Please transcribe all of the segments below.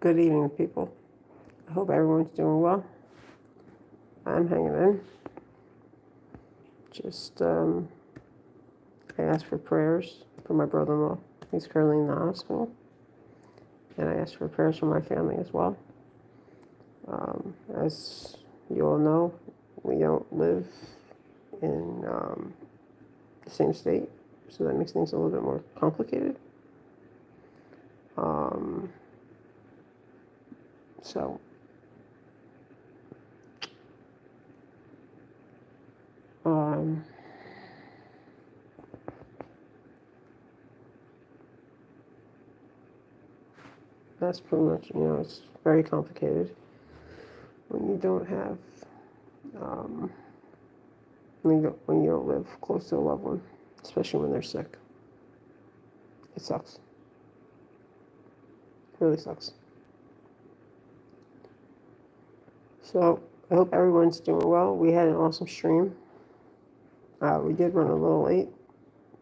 Good evening, people. I hope everyone's doing well. I'm hanging in. Just, I asked for prayers for my brother-in-law. He's currently in the hospital. And I asked for prayers for my family as well. As you all know, we don't live in the same state, so that makes things a little bit more complicated. So, that's pretty much, it's very complicated when you don't have, when you don't live close to a loved one, especially when they're sick. It sucks. It really sucks. So I hope everyone's doing well. We had an awesome stream. We did run a little late,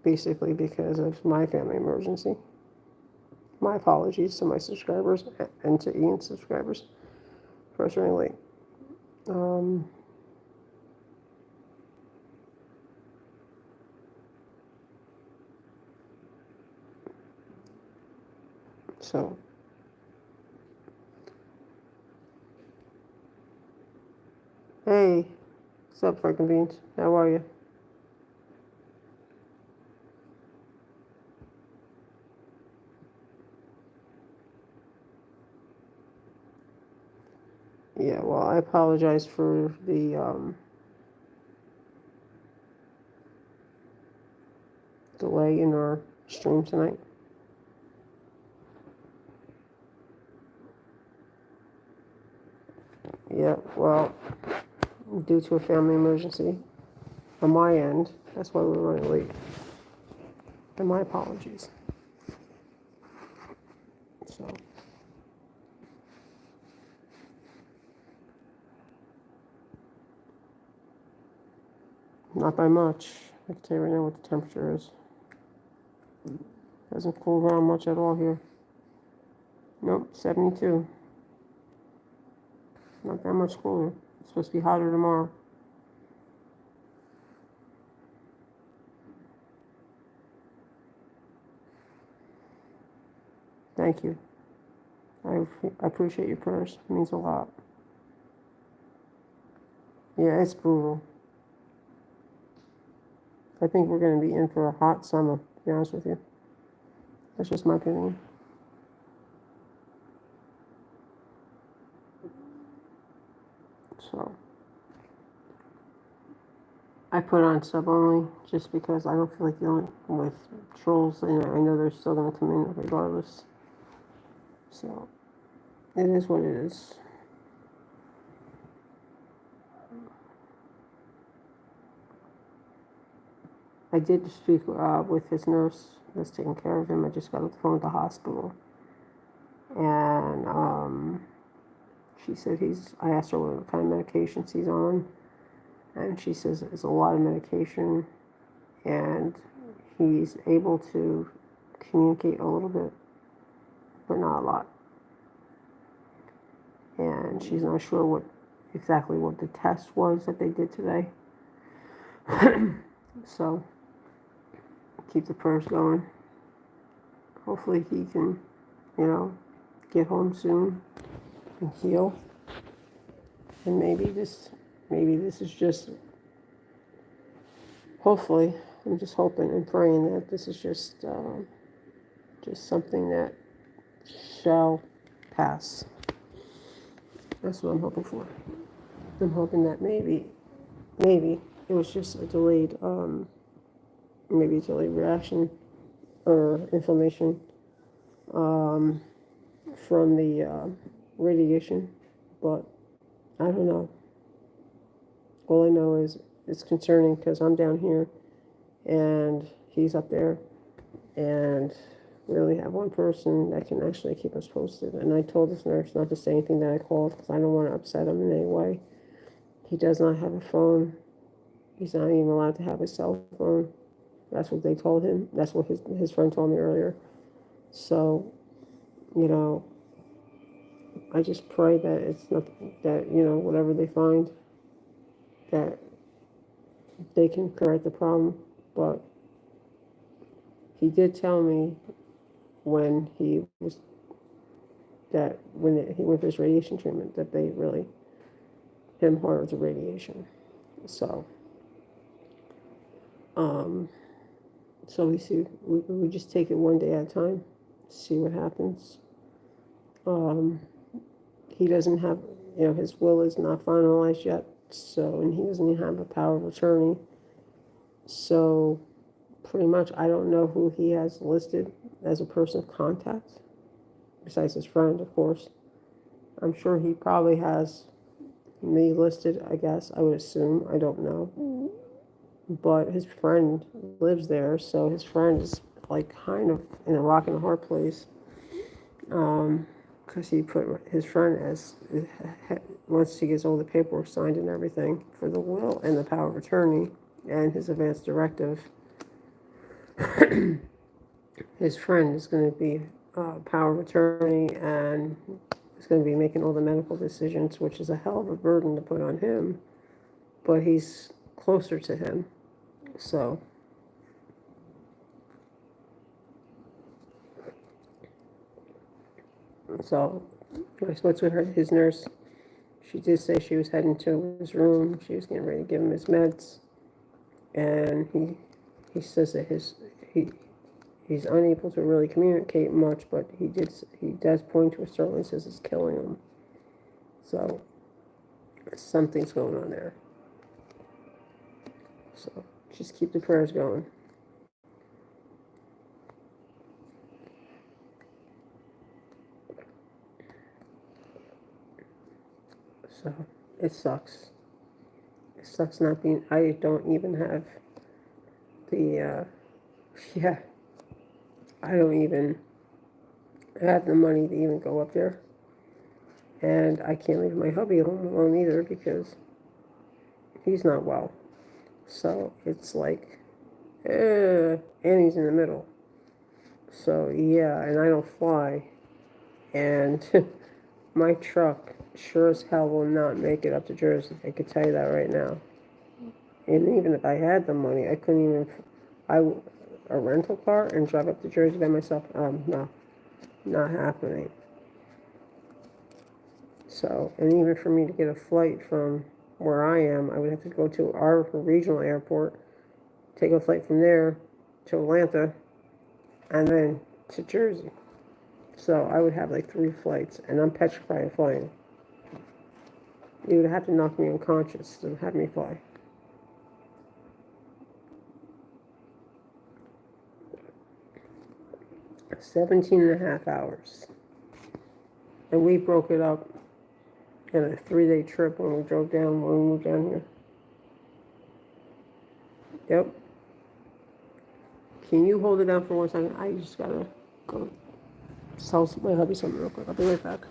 basically because of my family emergency. My apologies to my subscribers and to Ian's subscribers for us running late. So, hey, what's up, Freaking Beans? How are you? Yeah, well, I apologize for the delay in our stream tonight. Yeah, well, due to a family emergency on my end, that's why we're running late. And my apologies. So, not by much. I can tell you right now what the temperature is. Hasn't cooled down much at all here. Nope, 72. Not that much cooler. It's supposed to be hotter tomorrow. Thank you. I appreciate your prayers. It means a lot. Yeah, it's brutal. I think we're going to be in for a hot summer, to be honest with you. That's just my opinion. So, I put on sub only just because I don't feel like dealing with trolls, and I know they're still going to come in regardless. So, it is what it is. I did speak with his nurse that's taking care of him. I just got off the phone with the hospital. And she said I asked her what kind of medications he's on. And she says it's a lot of medication. And he's able to communicate a little bit, but not a lot. And she's not sure exactly what the test was that they did today. So keep the prayers going. Hopefully he can, get home soon and heal. And maybe this is just, hopefully, I'm just hoping and praying that this is just something that shall pass. That's what I'm hoping for. I'm hoping that maybe it was just a delayed reaction or inflammation from the radiation, but I don't know. All I know is it's concerning because I'm down here and he's up there, and we only have one person that can actually keep us posted. And I told this nurse not to say anything that I called because I don't want to upset him in any way. He does not have a phone. He's not even allowed to have a cell phone. That's what they told him. That's what his friend told me earlier. So, I just pray that it's not that, you know, whatever they find, that they can correct the problem. But he did tell me when he was that when he went for his radiation treatment that they really hit him hard with the radiation. So, um, so we just take it one day at a time, see what happens. Um, he doesn't have, you know, his will is not finalized yet, so, and he doesn't even have a power of attorney. So, pretty much, I don't know who he has listed as a person of contact, besides his friend, of course. I'm sure he probably has me listed, I guess. I would assume. I don't know. But his friend lives there, so his friend is like kind of in a rock and a hard place. Because he put his friend as, once he gets all the paperwork signed and everything for the will and the power of attorney and his advance directive, his friend is going to be power of attorney and is going to be making all the medical decisions, which is a hell of a burden to put on him. But he's closer to him, so. So I spoke to his nurse. She did say she was heading to his room. She was getting ready to give him his meds, and he says that he's unable to really communicate much, but he does point to a circle and says it's killing him. So something's going on there. So just keep the prayers going. So it sucks. It sucks not being. I don't even have the. Yeah. I don't even have the money to even go up there. And I can't leave my hubby home alone either because he's not well. So it's like, and he's in the middle. So yeah, and I don't fly. And my truck sure as hell will not make it up to Jersey. I could tell you that right now. And even if I had the money, I couldn't even, a rental car and drive up to Jersey by myself. No, not happening. So, and even for me to get a flight from where I am, I would have to go to our regional airport, take a flight from there to Atlanta, and then to Jersey. So I would have like 3 flights, and I'm petrified of flying. You would have to knock me unconscious to have me fly. $17.5 hours. And we broke it up in a 3-day trip when we moved down here. Yep. Can you hold it down for 1 second? I just gotta go tell my hubby something real quick. I'll be right back.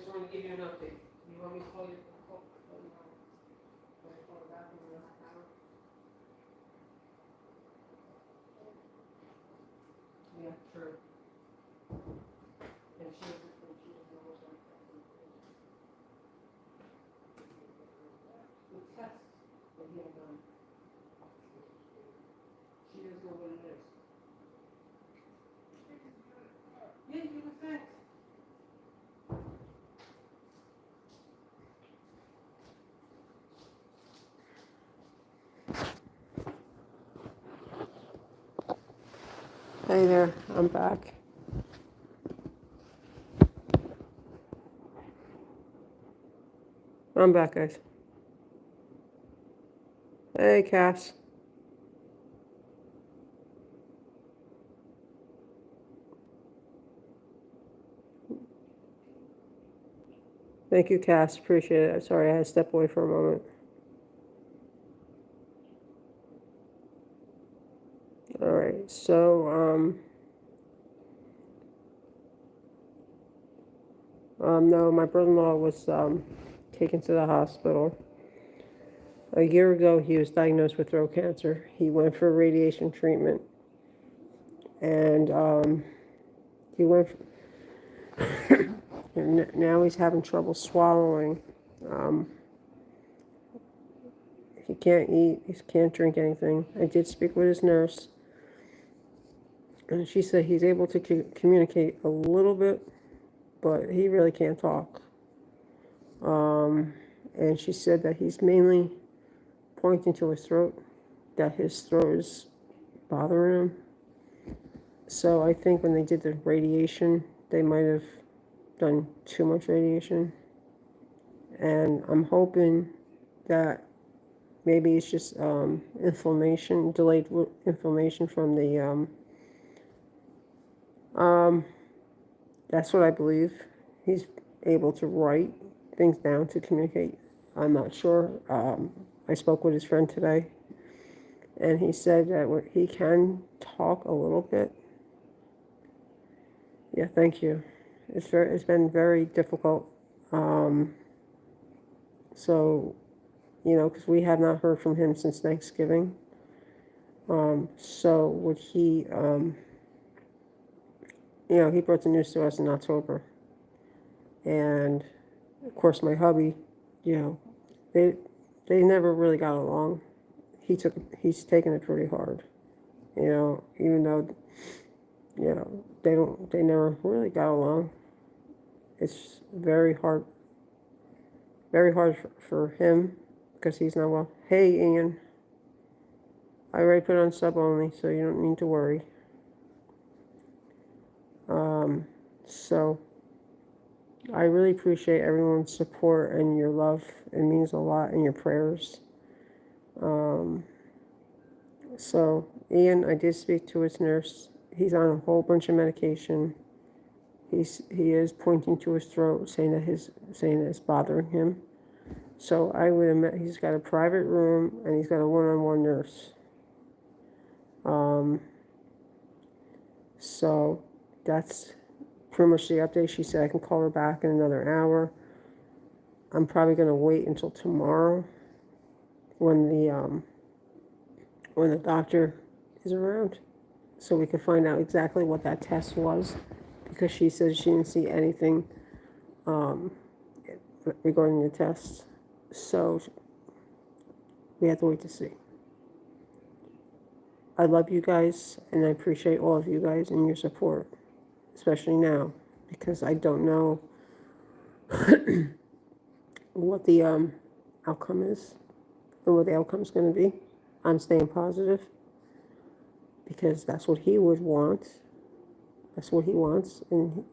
just wanted to give you an update. You want me to call you? Yeah, true. And she was always like the test that he had done. She doesn't know what it is. Yeah, you would think. Hey there, I'm back. I'm back, guys. Hey, Cass. Thank you, Cass. Appreciate it. Sorry, I had to step away for a moment. All right, so no, my brother-in-law was taken to the hospital. A year ago, he was diagnosed with throat cancer. He went for radiation treatment, and he went. Now he's having trouble swallowing. He can't eat. He can't drink anything. I did speak with his nurse, and she said he's able to communicate a little bit, but he really can't talk. And she said that he's mainly pointing to his throat, that his throat is bothering him. So I think when they did the radiation, they might have done too much radiation. And I'm hoping that maybe it's just inflammation, delayed inflammation from the, that's what I believe. He's able to write things down to communicate. I'm not sure. I spoke with his friend today, and he said that he can talk a little bit. Yeah, thank you. It's been very difficult. So, because we have not heard from him since Thanksgiving. So would he, he brought the news to us in October. And of course my hubby, they never really got along. He's taken it pretty hard. Even though, they never really got along. It's very hard for him because he's not well. Hey, Ian. I already put on sub only, so you don't need to worry. So I really appreciate everyone's support and your love. It means a lot, and your prayers. So Ian, I did speak to his nurse. He's on a whole bunch of medication. He is pointing to his throat, saying that it's bothering him. So I would admit he's got a private room and he's got a one-on-one nurse. So that's pretty much the update. She said I can call her back in another hour. I'm probably going to wait until tomorrow when the doctor is around, so we can find out exactly what that test was, because she said she didn't see anything regarding the test. So we have to wait to see. I love you guys, and I appreciate all of you guys and your support, especially now, because I don't know what the outcome is or what the outcome is going to be. I'm staying positive because that's what he would want. That's what he wants. And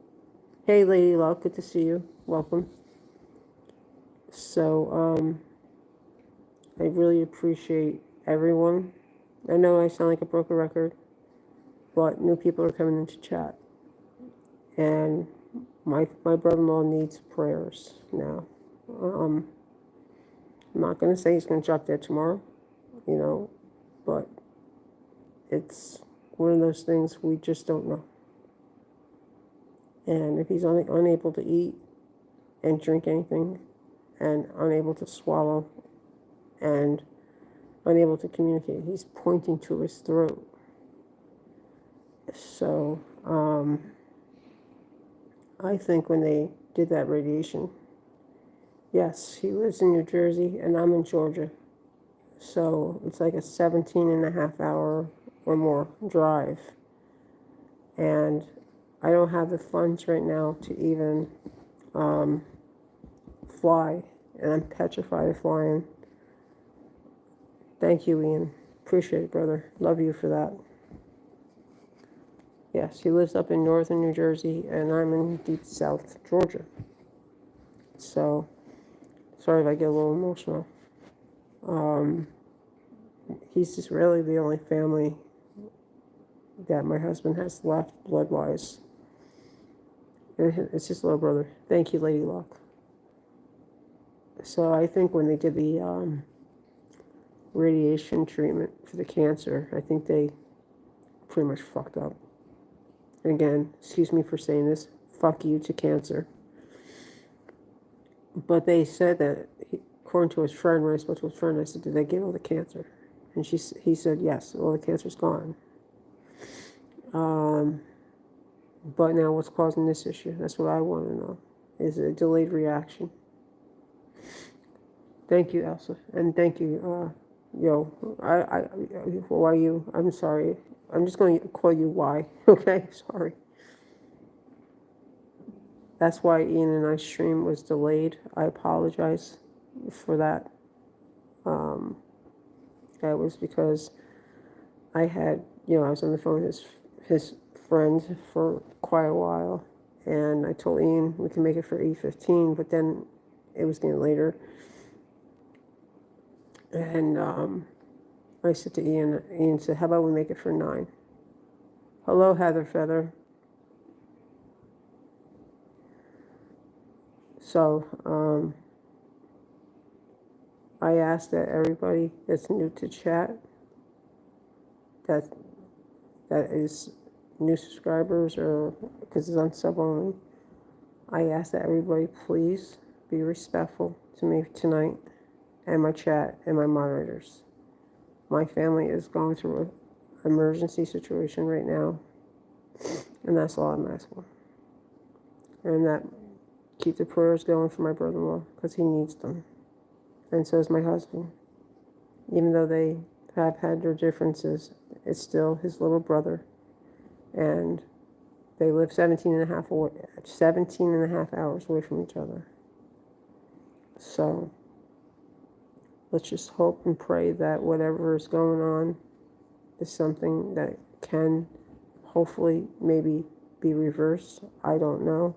hey, Lady Luck, good to see you. Welcome. So I really appreciate everyone. I know I sound like a broken record, but new people are coming into chat. And my brother-in-law needs prayers now. I'm not going to say he's going to drop dead tomorrow, but it's one of those things we just don't know. And if he's unable to eat and drink anything, and unable to swallow, and unable to communicate. He's pointing to his throat. So, I think when they did that radiation, yes, he lives in New Jersey and I'm in Georgia. So it's like a 17.5 hour or more drive. And I don't have the funds right now to even fly. And I'm petrified of flying. Thank you, Ian. Appreciate it, brother. Love you for that. Yes, he lives up in northern New Jersey, and I'm in deep south Georgia. So, sorry if I get a little emotional. He's just really the only family that my husband has left blood-wise. And it's his little brother. Thank you, Lady Luck. So I think when they did the radiation treatment for the cancer, I think they pretty much fucked up. And again, excuse me for saying this, fuck you to cancer. But they said that, according to his friend, when I spoke to his friend, I said, did they get all the cancer? And he said, yes, all the cancer's gone. But now what's causing this issue? That's what I want to know. Is it a delayed reaction? Thank you, Elsa. And thank you, why you? I'm sorry. I'm just going to call you Y. Okay? Sorry. That's why Ian and I stream was delayed. I apologize for that. That was because I had, I was on the phone with his friend for quite a while, and I told Ian we can make it for 8:15, but then it was getting later. And I said to Ian said, how about we make it for 9? Hello, Heather Feather. So, I asked that everybody that's new to chat, that is new subscribers, or because it's on sub only, I asked that everybody please be respectful to me tonight and my chat and my moderators. My family is going through an emergency situation right now, and that's all I'm asking. And that keep the prayers going for my brother-in-law, because he needs them. And so is my husband. Even though they have had their differences, it's still his little brother. And they live 17.5 hours away from each other. So let's just hope and pray that whatever is going on is something that can hopefully maybe be reversed. I don't know.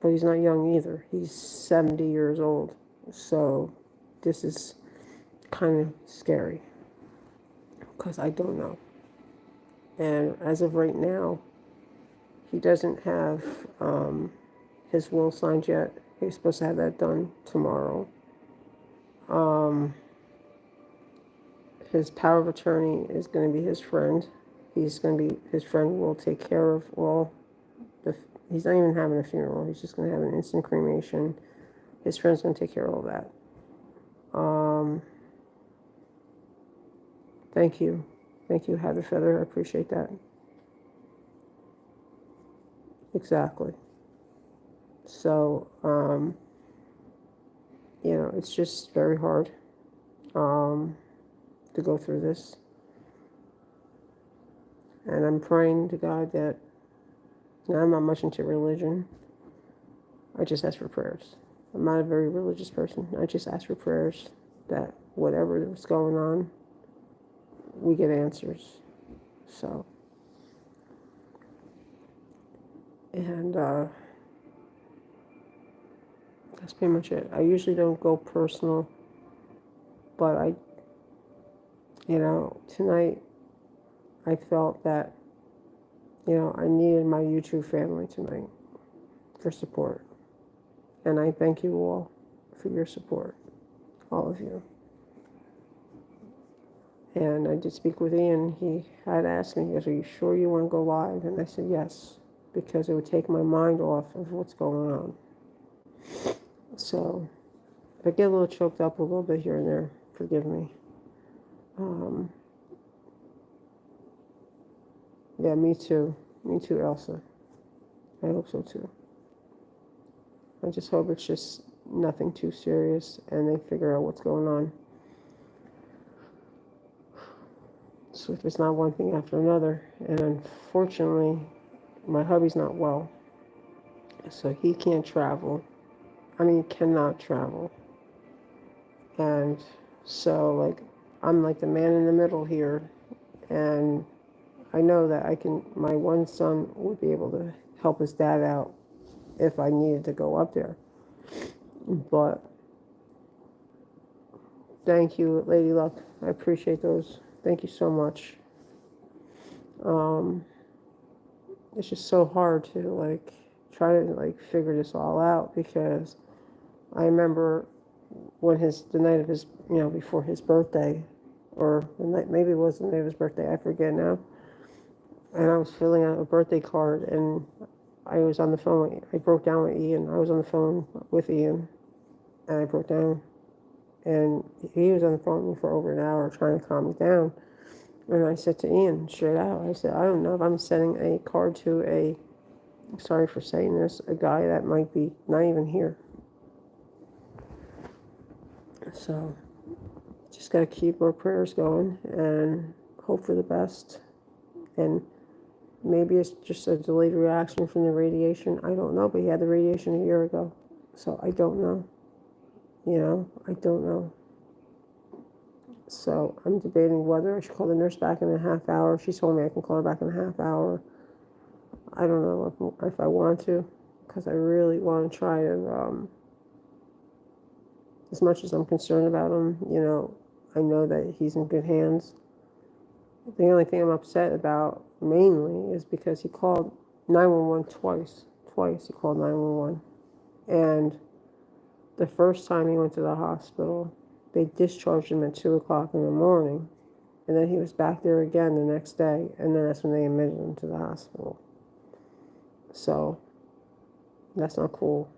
But he's not young either. He's 70 years old. So this is kind of scary because I don't know. And as of right now, he doesn't have his will signed yet. He's supposed to have that done tomorrow. His power of attorney is going to be his friend. His friend will take care of all he's not even having a funeral. He's just going to have an instant cremation. His friend's going to take care of all that. Thank you. Thank you, Heather Feather. I appreciate that. Exactly. So, it's just very hard to go through this. And I'm praying to God that, I'm not much into religion. I just ask for prayers. I'm not a very religious person. I just ask for prayers that whatever is going on, we get answers. So, and that's pretty much it. I usually don't go personal, but tonight I felt that, I needed my YouTube family tonight for support. And I thank you all for your support, all of you. And I did speak with Ian. He had asked me, he goes, are you sure you want to go live? And I said, yes. because it would take my mind off of what's going on. So if I get a little choked up a little bit here and there, forgive me. Yeah, me too. Me too, Elsa. I hope so too. I just hope it's just nothing too serious and they figure out what's going on. So if it's not one thing after another. And unfortunately, my hubby's not well. So he can't travel. I mean, cannot travel. And so, like, I'm like the man in the middle here. And I know that my one son would be able to help his dad out if I needed to go up there. But thank you, Lady Luck. I appreciate those. Thank you so much. It's just so hard to like try to like figure this all out, because I remember when the night of his, before his birthday, or the night, maybe it was the night of his birthday, I forget now. And I was filling out a birthday card, and I was on the phone. I broke down with Ian. I was on the phone with Ian, and I broke down. And he was on the phone with me for over an hour trying to calm me down. And I said to Ian straight out, I said, I don't know if I'm sending a card to sorry for saying this, a guy that might be not even here. So just got to keep our prayers going and hope for the best. And maybe it's just a delayed reaction from the radiation. I don't know, but he had the radiation a year ago. So I don't know. I don't know. So I'm debating whether I should call the nurse back in a half hour. She told me I can call her back in a half hour. I don't know if I want to, because I really want to try to, as much as I'm concerned about him, I know that he's in good hands. The only thing I'm upset about mainly is because he called 911 twice. Twice he called 911. And the first time he went to the hospital, they discharged him at 2 o'clock in the morning. And then he was back there again the next day. And then that's when they admitted him to the hospital. So that's not cool.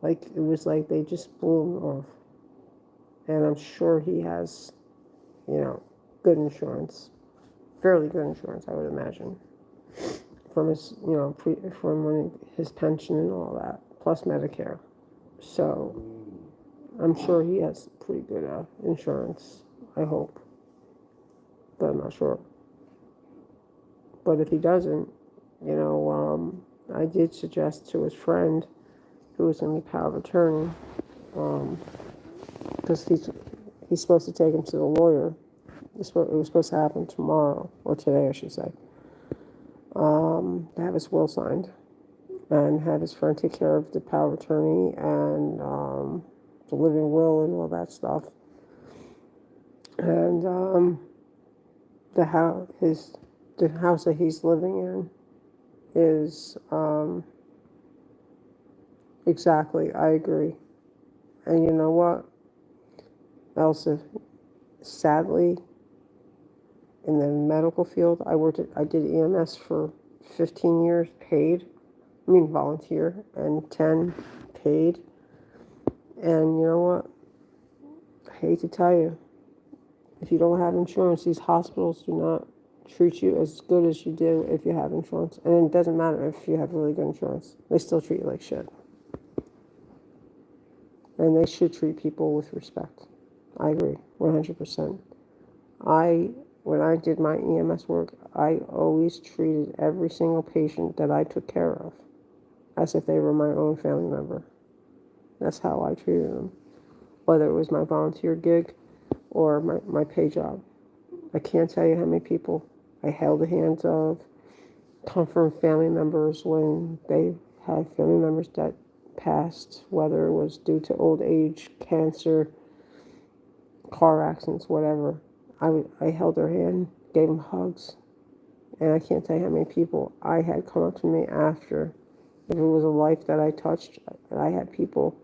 Like, it was like they just blew him off. And I'm sure he has, good insurance. Fairly good insurance, I would imagine. From his, from his pension and all that. Plus Medicare. So I'm sure he has pretty good insurance, I hope. But I'm not sure. But if he doesn't, I did suggest to his friend, who was going to be power of attorney, because he's supposed to take him to the lawyer. It was supposed to happen tomorrow, or today, I should say, to have his will signed, and have his friend take care of the power of attorney and the living will and all that stuff. And the house that he's living in is exactly, I agree. And you know what, Elsa, sadly, in the medical field, I did EMS for 15 years, paid. I mean, volunteer, and 10 paid. And you know what? I hate to tell you, if you don't have insurance, these hospitals do not treat you as good as you do if you have insurance. And it doesn't matter if you have really good insurance. They still treat you like shit. And they should treat people with respect. I agree, 100%. When I did my EMS work, I always treated every single patient that I took care of as if they were my own family member. That's how I treated them, whether it was my volunteer gig or my pay job. I can't tell you how many people I held the hands of, come from family members when they had family members that passed, whether it was due to old age, cancer, car accidents, whatever. I held their hand, gave them hugs, and I can't tell you how many people I had come up to me after. If it was a life that I touched, I had people.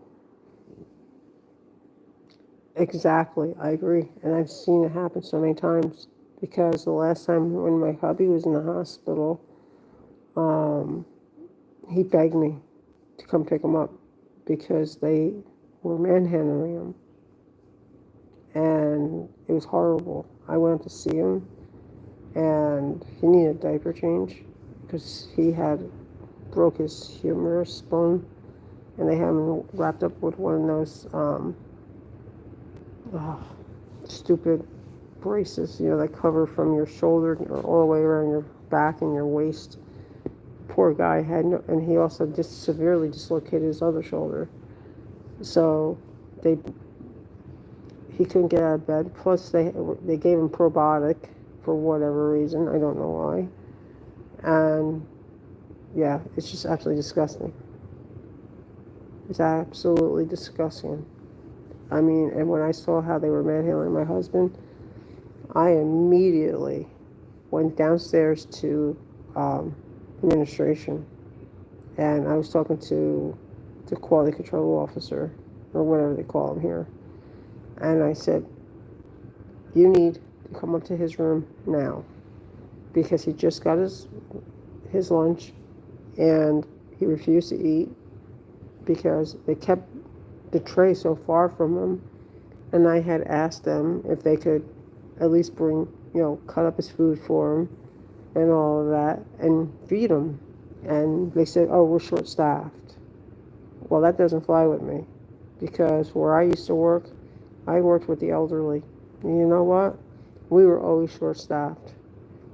Exactly, I agree. And I've seen it happen so many times, because the last time when my hubby was in the hospital, he begged me to come pick him up because they were manhandling him, and it was horrible. I went to see him, and he needed a diaper change because he had broke his humerus bone, and they had him wrapped up with one of those stupid braces, that cover from your shoulder or all the way around your back and your waist. Poor guy had no, and he also just severely dislocated his other shoulder. So he couldn't get out of bed. Plus they gave him probiotic for whatever reason. I don't know why. And yeah, it's just absolutely disgusting. It's absolutely disgusting. I mean, and when I saw how they were manhandling my husband, I immediately went downstairs to administration, and I was talking to the quality control officer, or whatever they call him here, and I said, you need to come up to his room now, because he just got his lunch, and he refused to eat because they kept the tray so far from him, and I had asked them if they could at least bring, cut up his food for him and all of that and feed him. And they said, oh, we're short-staffed. Well, that doesn't fly with me, because where I used to work, I worked with the elderly. And you know what? We were always short-staffed.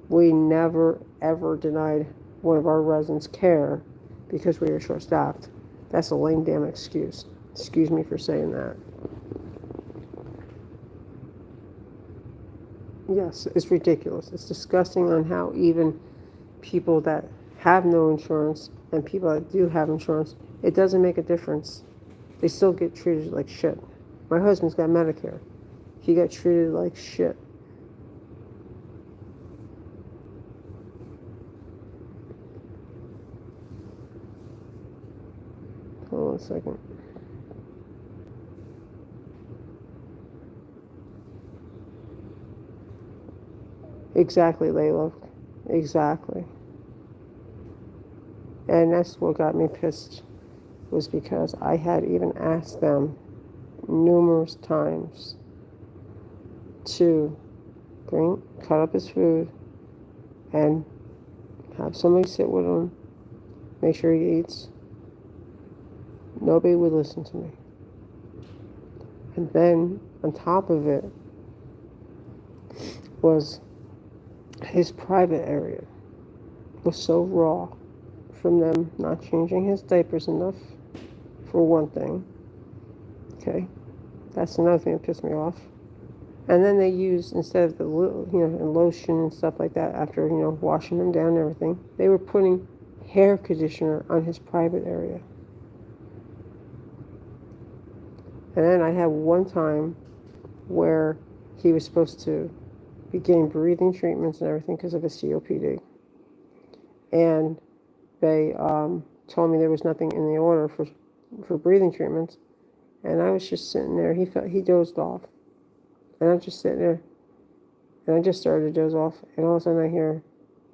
We never, ever denied one of our residents care because we were short-staffed. That's a lame damn excuse. Excuse me for saying that. Yes, it's ridiculous. It's disgusting on how even people that have no insurance and people that do have insurance, it doesn't make a difference. They still get treated like shit. My husband's got Medicare. He got treated like shit. Hold on a second. Exactly, Layla. Exactly. And that's what got me pissed, was because I had even asked them numerous times to cut up his food and have somebody sit with him, make sure he eats. Nobody would listen to me. And then on top of it was his private area was so raw from them not changing his diapers enough, for one thing. Okay, that's another thing that pissed me off. And then they used, instead of the and lotion and stuff like that, after washing him down and everything, they were putting hair conditioner on his private area. And then I had one time where he was supposed to be getting breathing treatments and everything because of his COPD. And they told me there was nothing in the order for breathing treatments. And I was just sitting there. He dozed off. And I'm just sitting there. And I just started to doze off. And all of a sudden I hear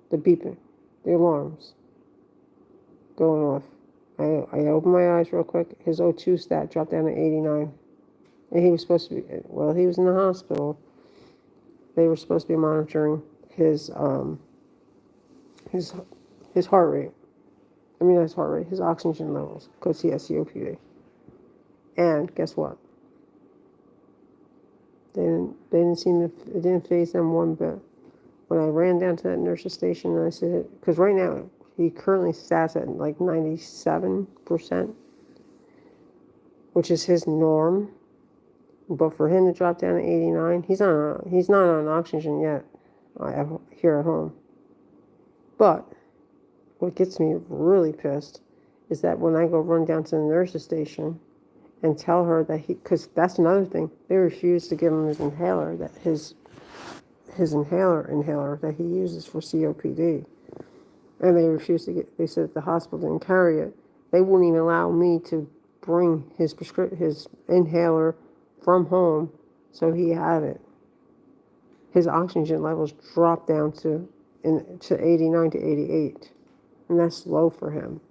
the beeping, the alarms going off. I opened my eyes real quick. His O2 stat dropped down to 89. And he was supposed to be, he was in the hospital. They were supposed to be monitoring his heart rate. His oxygen levels, because he has COPD. And guess what? It didn't faze them one bit. When I ran down to that nurse's station and I said, because right now he currently stats at like 97%, which is his norm. But for him to drop down to 89, he's not on oxygen yet here at home. But what gets me really pissed is that when I go run down to the nurse's station and tell her that because that's another thing, they refuse to give him his inhaler, his inhaler that he uses for COPD. And they refused to they said the hospital didn't carry it. They wouldn't even allow me to bring his inhaler from home, so he had it. His oxygen levels dropped down to 89 to 88, and that's low for him.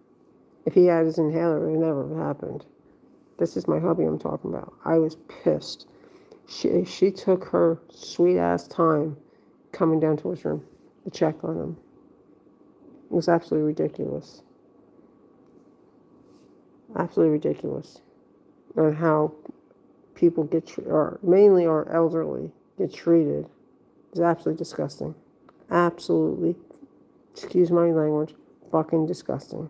If he had his inhaler, it never happened. This is my hubby I'm talking about. I was pissed. She took her sweet ass time coming down to his room to check on him. It was absolutely ridiculous. Absolutely ridiculous. On how people get, or mainly our elderly, get treated. It's absolutely disgusting. Absolutely, excuse my language, fucking disgusting.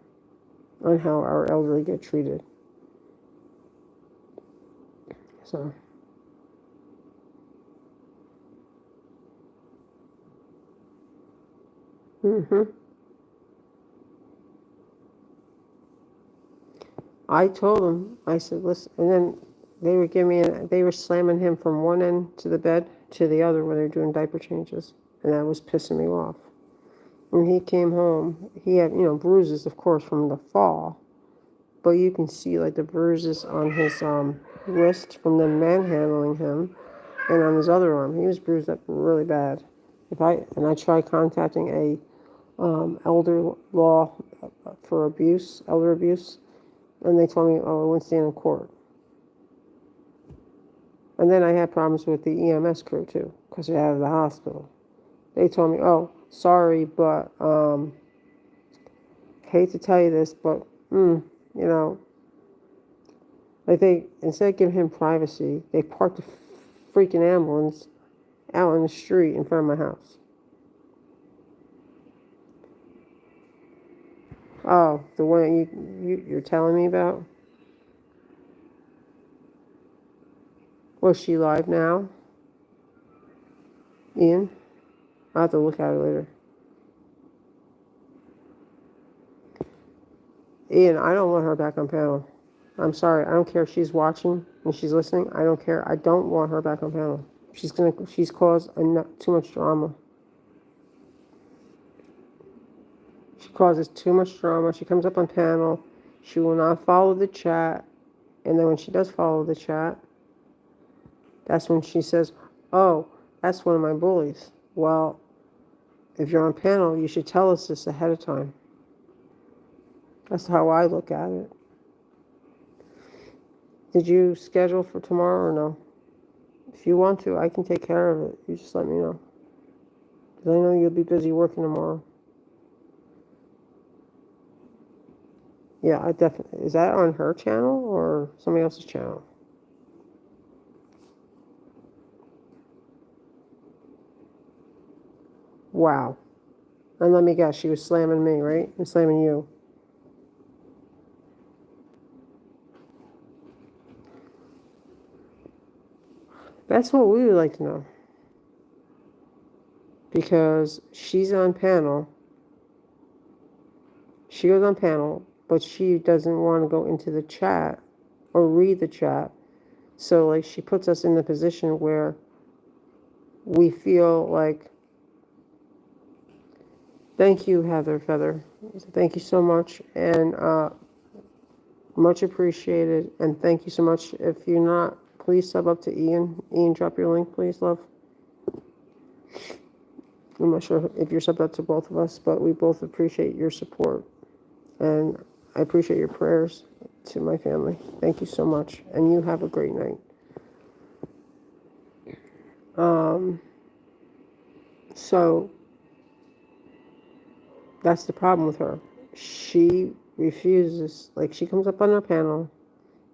On how our elderly get treated. So. I told them, I said, listen, and then they were slamming him from one end to the bed to the other when they were doing diaper changes. And that was pissing me off. When he came home, he had, bruises, of course, from the fall. But you can see, like, the bruises on his wrist from them manhandling him and on his other arm. He was bruised up really bad. I tried contacting a elder law for elder abuse, and they told me, oh, it wouldn't stand in court. And then I had problems with the EMS crew too, because they're out of the hospital. They told me, oh, sorry, but hate to tell you this, but like instead of giving him privacy, they parked a freaking ambulance out on the street in front of my house. Oh, the one that you're telling me about? Was she live now? Ian? I'll have to look at it later. Ian, I don't want her back on panel. I'm sorry. I don't care if she's watching and she's listening. I don't care. I don't want her back on panel. She's caused too much drama. She causes too much drama. She comes up on panel. She will not follow the chat. And then when she does follow the chat, that's when she says, oh, that's one of my bullies. Well, if you're on panel, you should tell us this ahead of time. That's how I look at it. Did you schedule for tomorrow or no? If you want to, I can take care of it. You just let me know. Because I know you'll be busy working tomorrow. Yeah, I definitely. Is that on her channel or somebody else's channel? Wow. And let me guess, she was slamming me, right? And slamming you. That's what we would like to know. Because she's on panel. She goes on panel, but she doesn't want to go into the chat or read the chat. So, like, she puts us in the position where we feel like, thank you, Heather Feather. Thank you so much. And much appreciated. And thank you so much. If you're not, please sub up to Ian. Ian, drop your link, please, love. I'm not sure if you're subbed up to both of us, but we both appreciate your support. And I appreciate your prayers to my family. Thank you so much. And you have a great night. So that's the problem with her. She refuses, like, she comes up on our panel.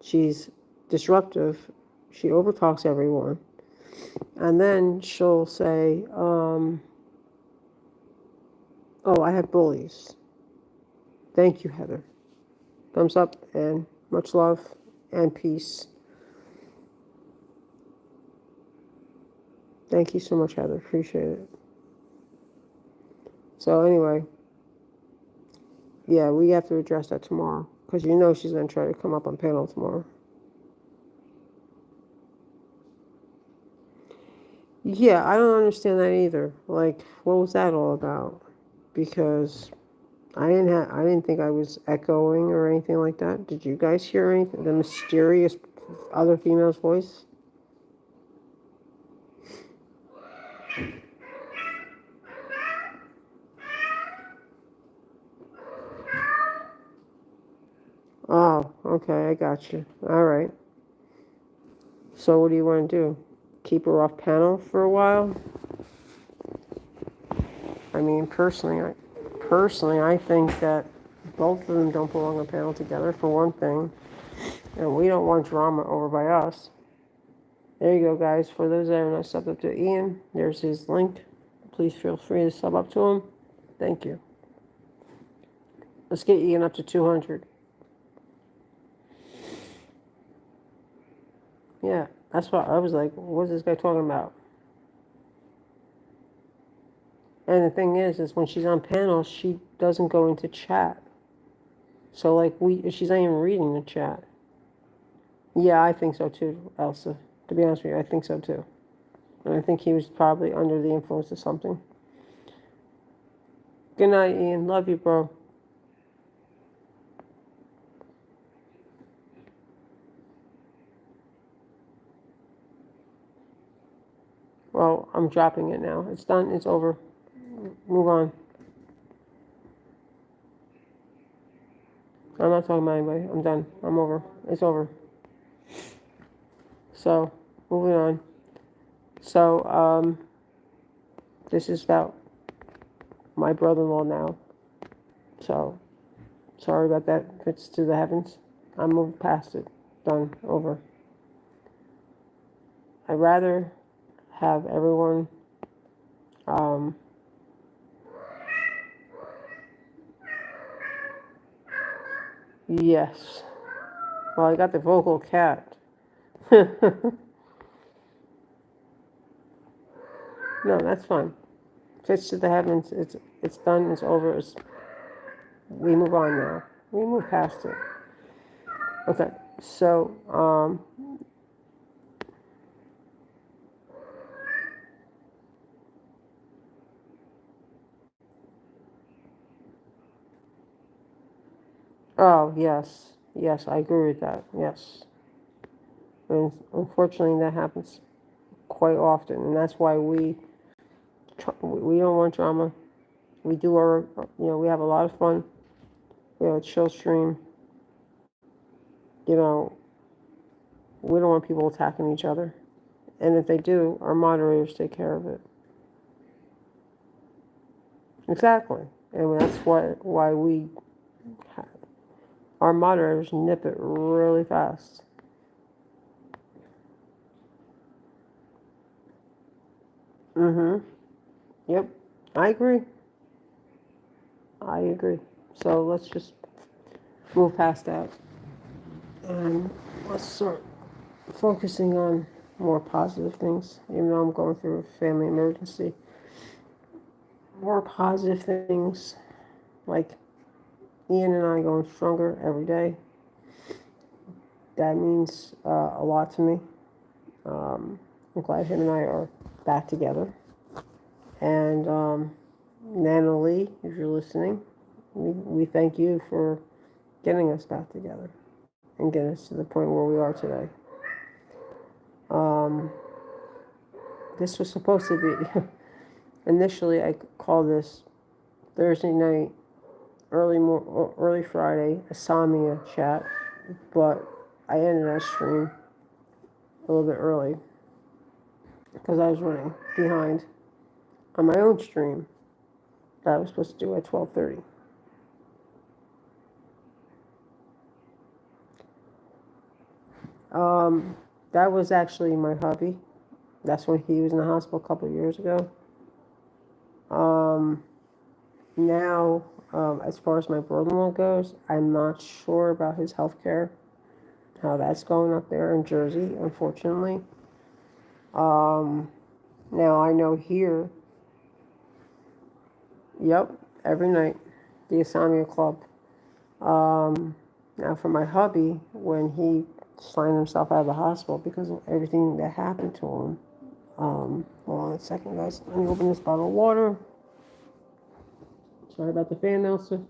She's disruptive. She overtalks everyone. And then she'll say, oh, I have bullies. Thank you, Heather. Thumbs up and much love and peace. Thank you so much, Heather. Appreciate it. So anyway, yeah, we have to address that tomorrow because she's going to try to come up on panel tomorrow. Yeah, I don't understand that either. Like, what was that all about? Because I didn't think I was echoing or anything like that. Did you guys hear anything? The mysterious other female's voice? Okay, I got you. All right. So what do you want to do? Keep her off panel for a while? I mean, personally, I think that both of them don't belong on panel together, for one thing. And we don't want drama over by us. There you go, guys. For those that are not subbed up to Ian, there's his link. Please feel free to sub up to him. Thank you. Let's get Ian up to 200. Yeah, that's what I was like, what's this guy talking about? And the thing is when she's on panel, she doesn't go into chat. So like she's not even reading the chat. Yeah, I think so too, Elsa. To be honest with you, I think so too. And I think he was probably under the influence of something. Good night, Ian. Love you, bro. Well, I'm dropping it now. It's done. It's over. Move on. I'm not talking about anybody. I'm done. I'm over. It's over. So, moving on. So, this is about my brother-in-law now. So, sorry about that. If it's to the heavens, I moved past it. Done. Over. I'd rather have everyone yes. Well, I got the vocal cat. No, that's fine. If it's to the heavens, it's done, it's over. We move on now. We move past it. Okay. So, oh, yes. Yes, I agree with that. Yes. And unfortunately, that happens quite often, and that's why we don't want drama. We do we have a lot of fun. We have a chill stream. You know, we don't want people attacking each other. And if they do, our moderators take care of it. Exactly. And that's why our moderators nip it really fast. Mm-hmm. Yep. I agree. I agree. So let's just move past that. And let's start focusing on more positive things, even though I'm going through a family emergency. More positive things, like Ian and I going stronger every day. That means a lot to me. I'm glad him and I are back together. And Nana Lee, if you're listening, we thank you for getting us back together and getting us to the point where we are today. This was supposed to be, initially I called this Thursday night, early Friday, a Samia chat, but I ended that stream a little bit early because I was running behind on my own stream that I was supposed to do at 12:30. That was actually my hubby. That's when he was in the hospital a couple of years ago. Now, as far as my brother-in-law goes, I'm not sure about his health care, how that's going up there in Jersey, unfortunately. Now I know here, yep, every night, the Insomnia Club. Now for my hubby, when he signed himself out of the hospital because of everything that happened to him. Hold on a second, guys. Let me open this bottle of water. Sorry about the fan, Elsa.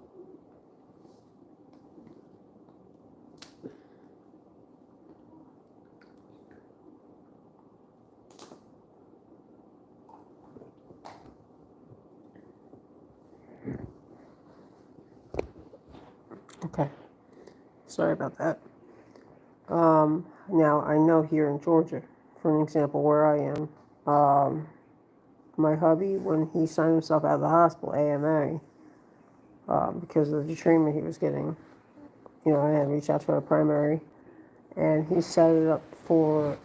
Okay. Sorry about that. Now, I know here in Georgia, for an example, where I am, my hubby, when he signed himself out of the hospital, AMA, because of the treatment he was getting, I had reached out to our primary, and he set it up for,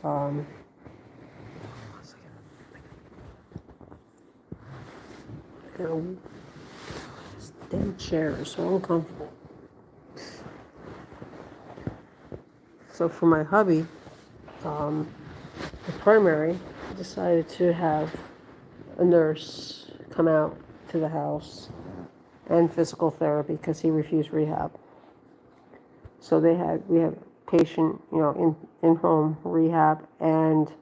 this damn chair is so uncomfortable. So for my hubby, the primary decided to have a nurse come out to the house and physical therapy because he refused rehab. So we had patient, in home rehab and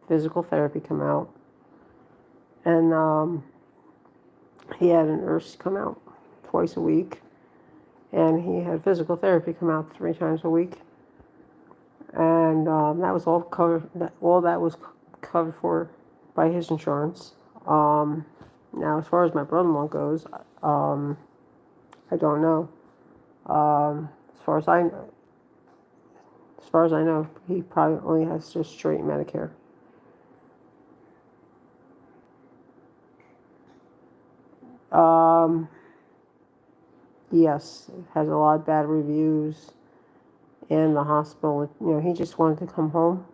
physical therapy come out, and he had a nurse come out twice a week, and he had physical therapy come out 3 times a week, and that was all covered. All that was covered for by his insurance. Now, as far as my brother-in-law goes, I don't know. As far as I know, he probably only has just straight Medicare. Um, yes, it has a lot of bad reviews in the hospital. He just wanted to come home.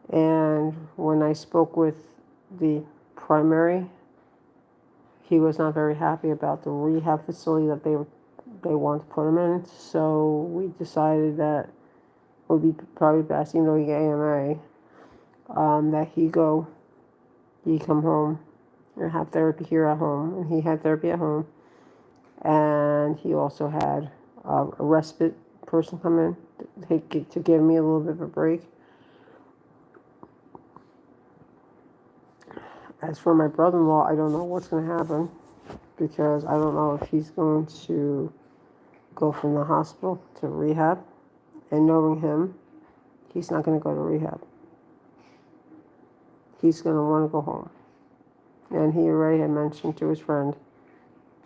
And when I spoke with the primary, he was not very happy about the rehab facility that they wanted to put him in. So we decided that it would be probably best, even though he got AMA, that he come home and have therapy here at home. And he had therapy at home. And he also had a respite person come in to give me a little bit of a break. As for my brother-in-law, I don't know what's going to happen because I don't know if he's going to go from the hospital to rehab. And knowing him, he's not going to go to rehab. He's going to want to go home. And he already had mentioned to his friend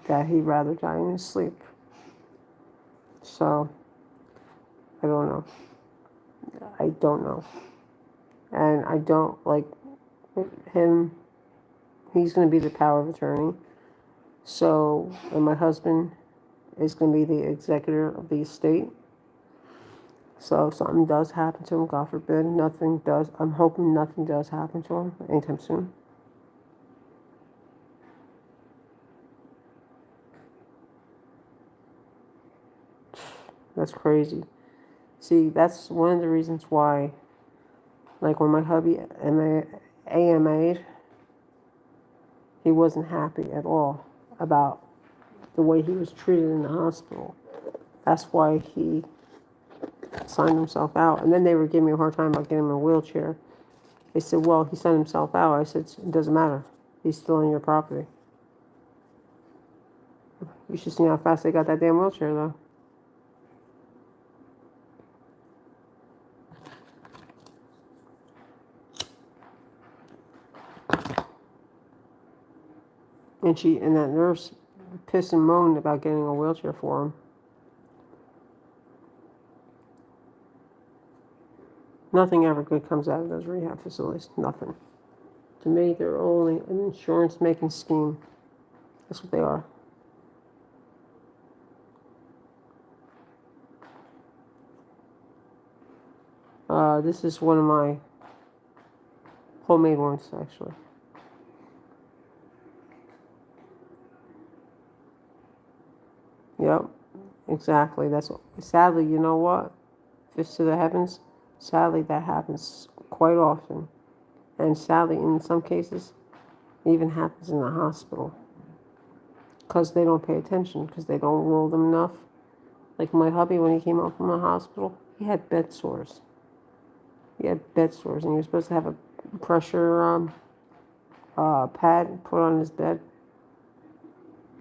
that he'd rather die in his sleep. So, I don't know. I don't know. And I don't like him. He's going to be the power of attorney. So, and my husband is going to be the executor of the estate. So if something does happen to him, God forbid, I'm hoping nothing does happen to him anytime soon. That's crazy. See, that's one of the reasons why, like when my hubby AMA'd, he wasn't happy at all about the way he was treated in the hospital. That's why he signed himself out. And then they were giving me a hard time about getting him in a wheelchair. They said, well, he signed himself out. I said, it doesn't matter. He's still on your property. You should see how fast they got that damn wheelchair, though. And that nurse pissed and moaned about getting a wheelchair for him. Nothing ever good comes out of those rehab facilities. Nothing. To me, they're only an insurance making scheme. That's what they are. This is one of my homemade ones, actually. Yep, exactly. Sadly, you know what? Fist to the heavens. Sadly, that happens quite often. And sadly, in some cases, it even happens in the hospital. Because they don't pay attention, because they don't roll them enough. Like my hubby, when he came out from the hospital, he had bed sores. He had bed sores, and he was supposed to have a pressure pad put on his bed.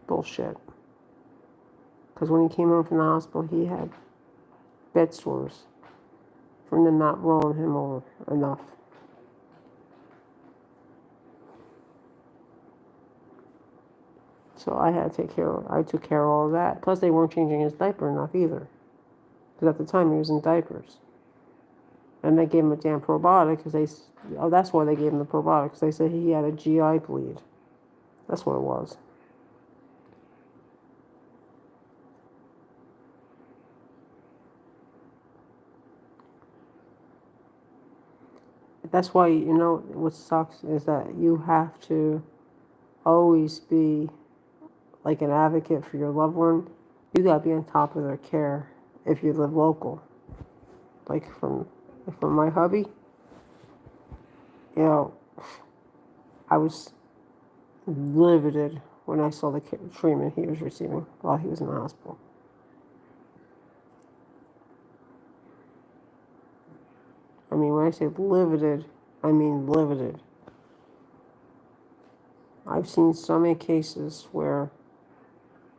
Bullshit. Because when he came home from the hospital, he had bed sores from them not rolling him over enough. So I took care of all of that. Plus, they weren't changing his diaper enough either. because at the time he was in diapers. And they gave him a damn probiotic that's why they gave him the probiotic, because they said he had a GI bleed. That's what it was. That's why, what sucks is that you have to always be like an advocate for your loved one. You gotta be on top of their care if you live local. Like from my hubby, you know, I was livid when I saw the treatment he was receiving while he was in the hospital. I mean, when I say livid, I mean livid. I've seen so many cases where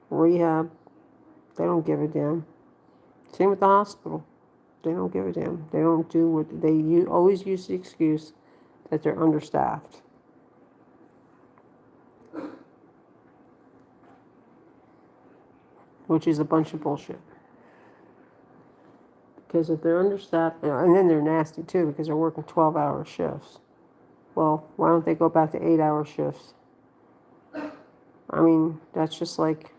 rehab, they don't give a damn. Same with the hospital. They don't give a damn. They don't do what they always use the excuse that they're understaffed. Which is a bunch of bullshit. Because if they're understaffed, and then they're nasty too because they're working 12-hour shifts. Well, why don't they go back to 8-hour shifts? I mean, that's just like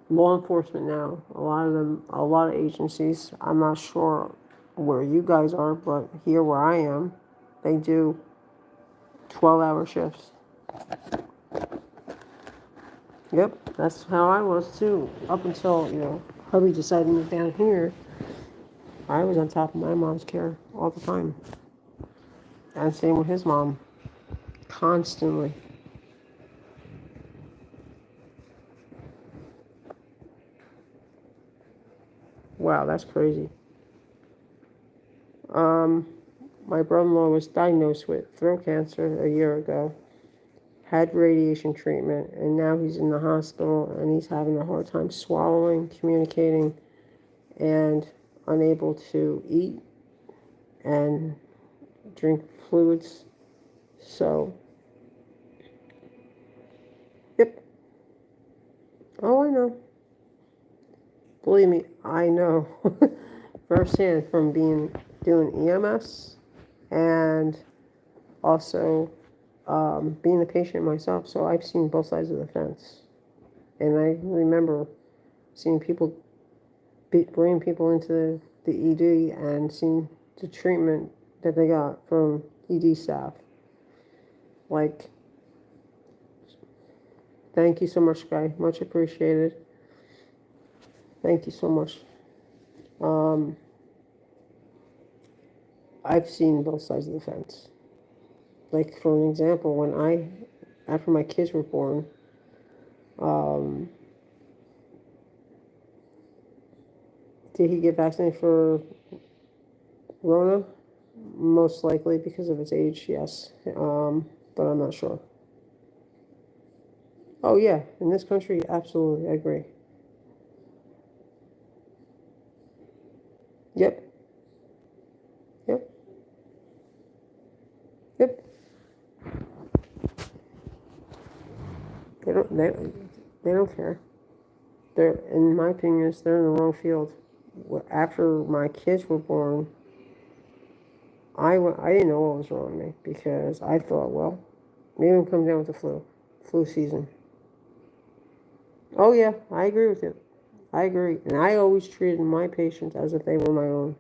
law enforcement now. A lot of agencies, I'm not sure where you guys are, but here where I am, they do 12-hour shifts. Yep, that's how I was too. Up until, hubby decided to move down here, I was on top of my mom's care all the time. And same with his mom. Constantly. Wow, that's crazy. My brother-in-law was diagnosed with throat cancer a year ago, had radiation treatment, and now he's in the hospital and he's having a hard time swallowing, communicating, and unable to eat and drink fluids. So, yep. Oh, I know. Believe me, I know firsthand from doing EMS and also being a patient myself. So I've seen both sides of the fence, and I remember seeing people bring people into the ED and seeing the treatment that they got from ED staff. Like, thank you so much, Sky. Much appreciated. Thank you so much. I've seen both sides of the fence. Like, for an example, after my kids were born, did he get vaccinated for Rona? Most likely because of his age, yes. But I'm not sure. Oh, yeah, in this country, absolutely, I agree. Yep. Yep. Yep. They don't care. They're, in my opinion, they're in the wrong field. After my kids were born, I didn't know what was wrong with me because I thought, well, maybe I'm coming down with the flu season. Oh yeah, I agree with you. I agree, and I always treated my patients as if they were my own,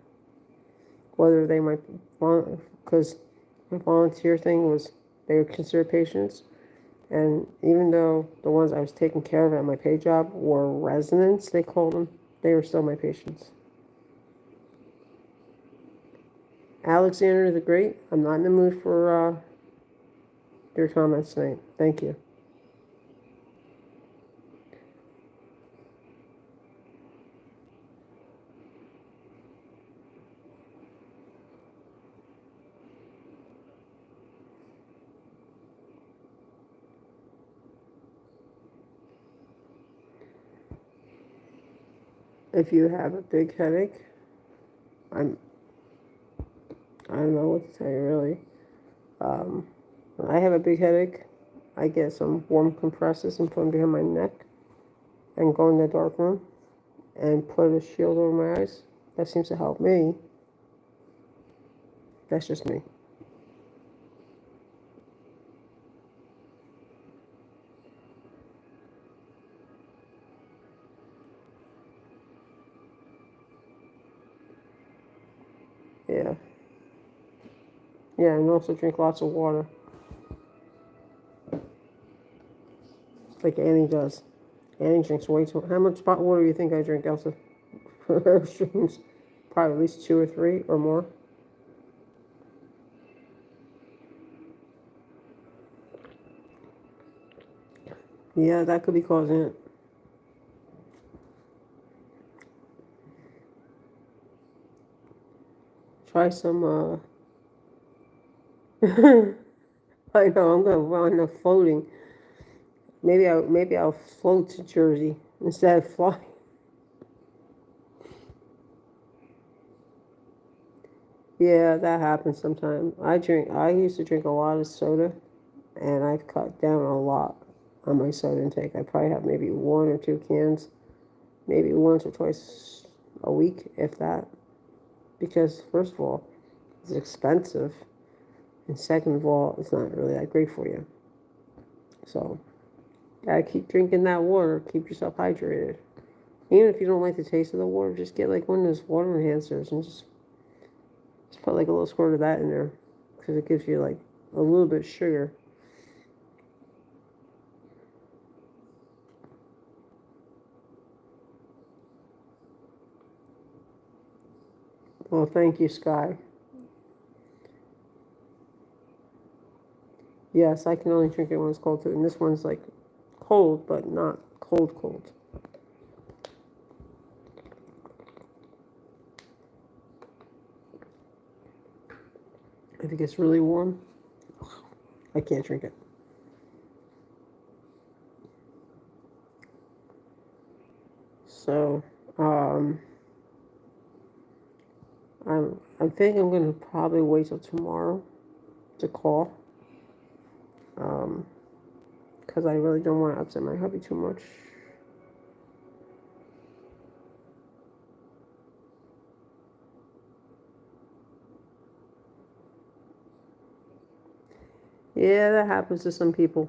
whether they might, because my volunteer thing was they were considered patients, and even though the ones I was taking care of at my pay job were residents, they called them, they were still my patients. Alexander the Great, I'm not in the mood for your comments tonight. Thank you. If you have a big headache, I don't know what to tell you really. When I have a big headache, I get some warm compresses and put them behind my neck and go in the dark room and put a shield over my eyes. That seems to help me. That's just me. Yeah. Yeah, and also drink lots of water, like Annie does. Annie drinks way too. How much hot water do you think I drink, Elsa? For her streams, probably at least 2 or 3 or more. Yeah, that could be causing it. Try some. I know I'm gonna wind up floating. Maybe I'll float to Jersey instead of flying. Yeah, that happens sometimes. I used to drink a lot of soda, and I've cut down a lot on my soda intake. I probably have maybe 1 or 2 cans, maybe once or twice a week, if that. Because first of all, it's expensive, and second of all, it's not really that great for you. So, gotta keep drinking that water. Keep yourself hydrated. Even if you don't like the taste of the water, just get like one of those water enhancers and just put like a little squirt of that in there, because it gives you like a little bit of sugar. Well, thank you, Sky. Yes, I can only drink it when it's cold too, and this one's like cold, but not cold cold. If it gets really warm, I can't drink it. So, I think I'm gonna probably wait till tomorrow to call, because I really don't want to upset my hubby too much. Yeah, that happens to some people.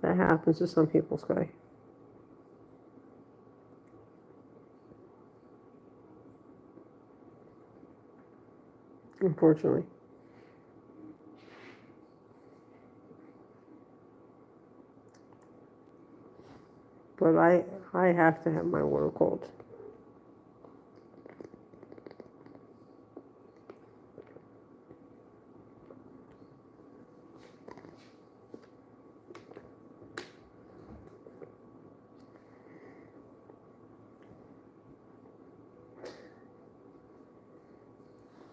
That happens to some people, Sky. Unfortunately. But I have to have my water cold.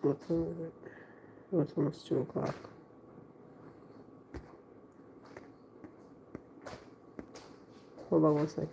What time is it? Oh, it's almost 2 o'clock. Hold on one second.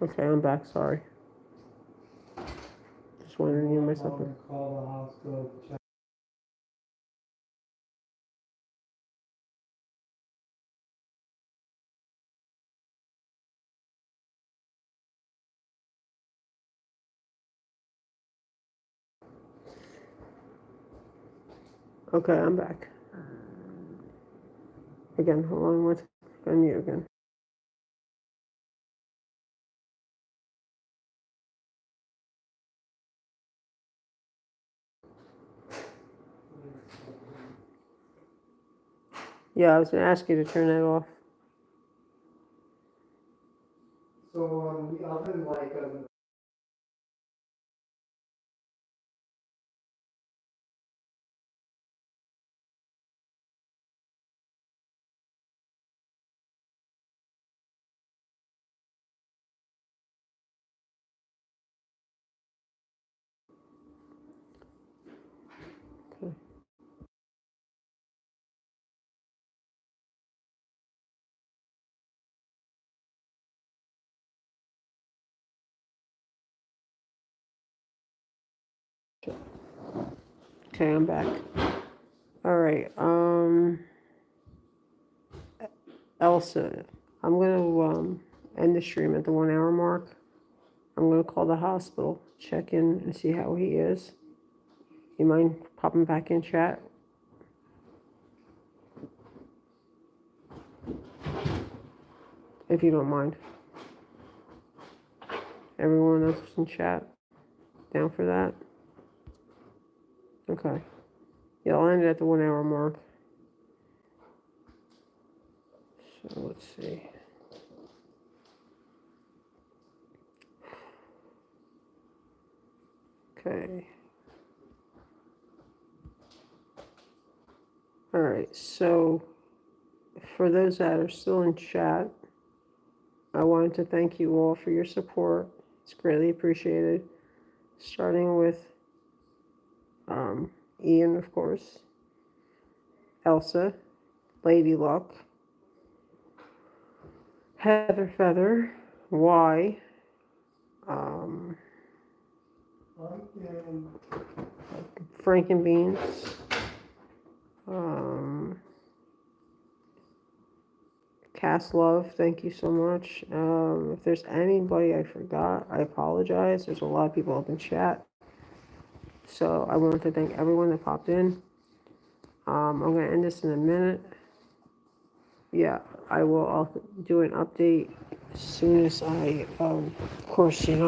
Okay, I'm back. Sorry. Just wanted to get myself. Call the hospital. Okay, I'm back. Again, hold on one second. I'm mute again. Yeah, I was gonna ask you to turn that off. So the oven like okay. Okay, I'm back. All right. Elsa, I'm gonna end the stream at the 1 hour mark. I'm gonna call the hospital, check in, and see how he is. You mind popping back in chat? If you don't mind. Everyone else in chat, down for that? Okay. Yeah, I'll end it at the 1 hour mark. So let's see. Okay. All right. So for those that are still in chat, I wanted to thank you all for your support. It's greatly appreciated. Starting with Ian, of course, Elsa, Lady Luck, Heather Feather, Y, Frank and Beans, Cass Love, thank you so much. If there's anybody I forgot, I apologize. There's a lot of people up in chat. So I want to thank everyone that popped in. I'm going to end this in a minute. Yeah, I will. I'll do an update as soon as I, of course, being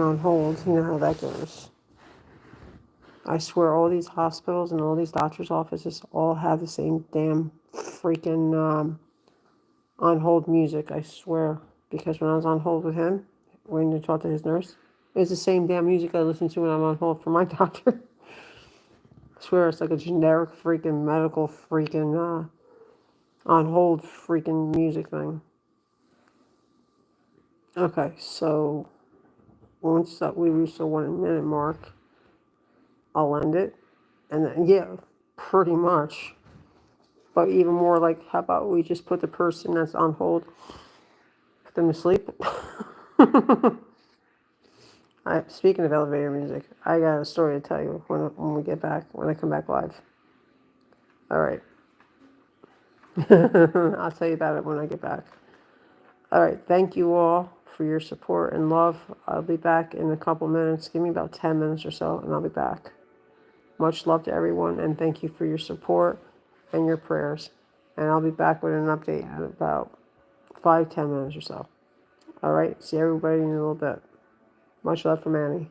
on hold, you know how that goes. I swear all these hospitals and all these doctors' offices all have the same damn freaking on hold music, I swear. Because when I was on hold with him, when you talk to his nurse, it's the same damn music I listen to when I'm on hold for my doctor. I swear it's like a generic freaking medical freaking on hold freaking music thing. Okay, so once we reach the 1 minute mark, I'll end it. And then, yeah, pretty much. But even more like, how about we just put the person that's on hold, put them to sleep? Speaking of elevator music, I got a story to tell you when we get back, when I come back live. All right. I'll tell you about it when I get back. All right. Thank you all for your support and love. I'll be back in a couple minutes. Give me about 10 minutes or so, and I'll be back. Much love to everyone, and thank you for your support and your prayers. And I'll be back with an update in about 5-10 minutes or so. All right. See everybody in a little bit. Much love from Annie.